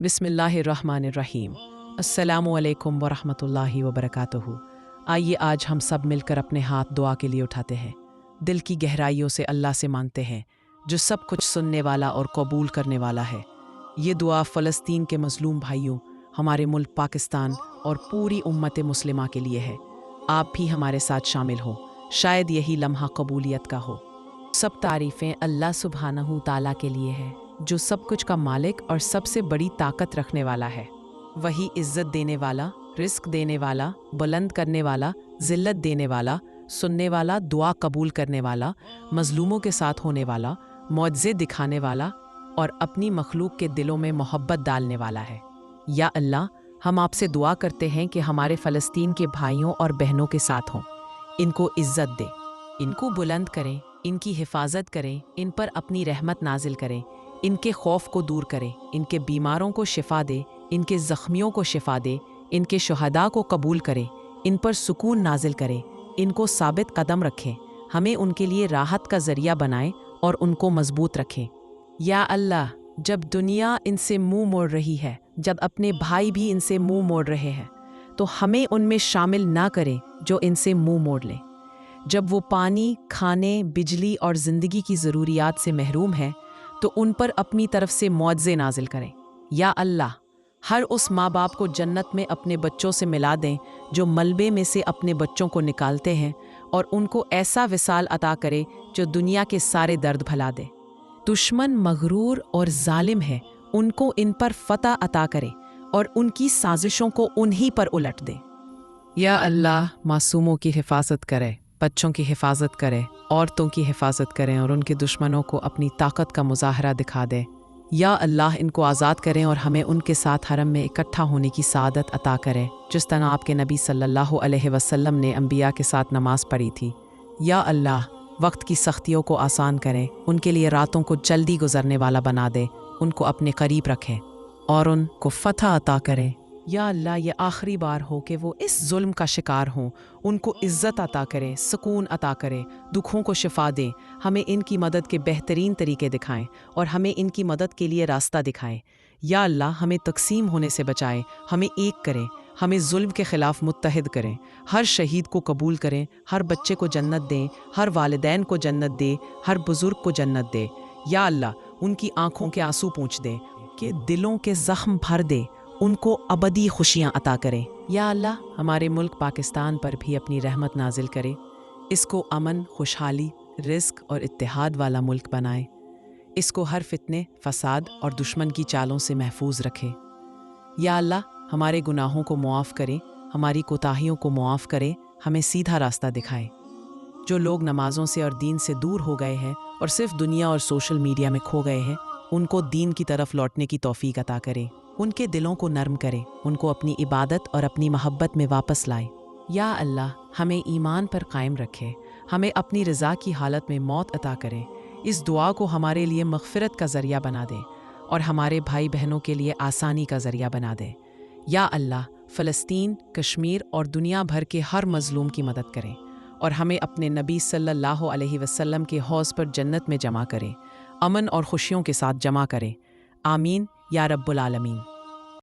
बिस्मिल्लाहिर्रहमानिर्रहीम। अस्सलामुअलैकुम वरहमतुल्लाहि वबरकातुहू। आइए आज हम सब मिलकर अपने हाथ दुआ के लिए उठाते हैं। दिल की गहराइयों से अल्लाह से मांगते हैं, जो सब कुछ सुनने वाला और कबूल करने वाला है। ये दुआ फ़लस्तीन के मज़लूम भाइयों, हमारे मुल्क पाकिस्तान और पूरी उम्मत मुस्लिमा के लिए है। आप भी हमारे साथ शामिल हो, शायद यही लम्हा कबूलियत का हो। सब तारीफ़ें अल्लाह सुब्हानहू ताला के लिए है, जो सब कुछ का मालिक और सबसे बड़ी ताकत रखने वाला है। वही इज़्ज़त देने वाला, रिस्क देने वाला, बुलंद करने वाला, ज़िल्लत देने वाला, सुनने वाला, दुआ कबूल करने वाला, मज़लूमों के साथ होने वाला, मुआज़े दिखाने वाला और अपनी मखलूक के दिलों में मोहब्बत डालने वाला है। या अल्लाह, हम आपसे दुआ करते हैं कि हमारे फ़लस्तीन के भाइयों और बहनों के साथ हों। इनको इज़्ज़त दे, इनको बुलंद करें, इनकी हिफाजत करें, इन पर अपनी रहमत नाजिल करें, इनके खौफ को दूर करें, इनके बीमारों को शिफा दे, इनके ज़ख्मियों को शिफा दे, इनके शुहदा को कबूल करें, इन पर सुकून नाजिल करें, इनको साबित कदम रखें, हमें उनके लिए राहत का ज़रिया बनाएं और उनको मजबूत रखें। या अल्लाह, जब दुनिया इनसे मुंह मोड़ रही है, जब अपने भाई भी इनसे मुंह मोड़ रहे हैं, तो हमें उनमें शामिल ना करें जो इनसे मुंह मोड़ लें। जब वो पानी, खाने, बिजली और ज़िंदगी की ज़रूरियात से महरूम है, तो उन पर अपनी तरफ से मुआज़े नाजिल करें। या अल्लाह, हर उस माँ बाप को जन्नत में अपने बच्चों से मिला दें जो मलबे में से अपने बच्चों को निकालते हैं, और उनको ऐसा विसाल अता करे जो दुनिया के सारे दर्द भुला दे। दुश्मन मगरूर और जालिम है, उनको इन पर फतह अता करे और उनकी साजिशों को उन्हीं पर उलट दे। या अल्लाह, मासूमों की हिफाजत करे, बच्चों की हिफाजत करें, औरतों की हिफाजत करें और उनके दुश्मनों को अपनी ताकत का मुजाहरा दिखा दें। या अल्लाह, इनको आज़ाद करें और हमें उनके साथ हरम में इकट्ठा होने की सआदत अता करें, जिस तरह आपके नबी सल्लल्लाहु अलैहि वसल्लम ने अंबिया के साथ नमाज पढ़ी थी। या अल्लाह, वक्त की सख्तियों को आसान करें, उनके लिए रातों को जल्दी गुजरने वाला बना दें, उनको अपने करीब रखें और उनको फतह अता करें। या अल्लाह, ये आखिरी बार हो कि वो इस जुल्म का शिकार हों, उनको इज़्ज़त अता करें, सुकून अता करें, दुखों को शिफा दें, हमें इनकी मदद के बेहतरीन तरीके दिखाएं और हमें इनकी मदद के लिए रास्ता दिखाएं। या अल्लाह, हमें तकसीम होने से बचाएं, हमें एक करें, हमें जुल्म के ख़िलाफ़ मुत्तहिद करें, हर शहीद को कबूल करें, हर बच्चे को जन्नत दें, हर वालिदैन को जन्नत दे, हर बुज़ुर्ग को जन्नत दे। या अल्लाह, उनकी आँखों के आंसू पोंछ दें, कि दिलों के ज़ख्म भर दे, उनको अबदी खुशियाँ अता करें। या अल्लाह, हमारे मुल्क पाकिस्तान पर भी अपनी रहमत नाजिल करें, इसको अमन, खुशहाली, रिस्क और इत्तेहाद वाला मुल्क बनाएं, इसको हर फितने, फसाद और दुश्मन की चालों से महफूज रखें। या अल्लाह, हमारे गुनाहों को मुआफ़ करें, हमारी कोताहियों को मुआफ़ करें, हमें सीधा रास्ता दिखाएं। जो लोग नमाज़ों से और दीन से दूर हो गए हैं और सिर्फ दुनिया और सोशल मीडिया में खो गए हैं, उनको दीन की तरफ लौटने की तौफीक अता करें, उनके दिलों को नर्म करें, उनको अपनी इबादत और अपनी मोहब्बत में वापस लाएं। या अल्लाह, हमें ईमान पर कायम रखें, हमें अपनी रज़ा की हालत में मौत अता करें। इस दुआ को हमारे लिए मग़फ़िरत का ज़रिया बना दें और हमारे भाई बहनों के लिए आसानी का ज़रिया बना दें। या अल्लाह, फ़लस्तीन, कश्मीर और दुनिया भर के हर मज़लूम की मदद करें और हमें अपने नबी सल्लल्लाहु अलैहि वसल्लम के हौज़ पर जन्नत में जमा करें, अमन और खुशियों के साथ जमा करें। आमीन या रब्बुल आलमीन।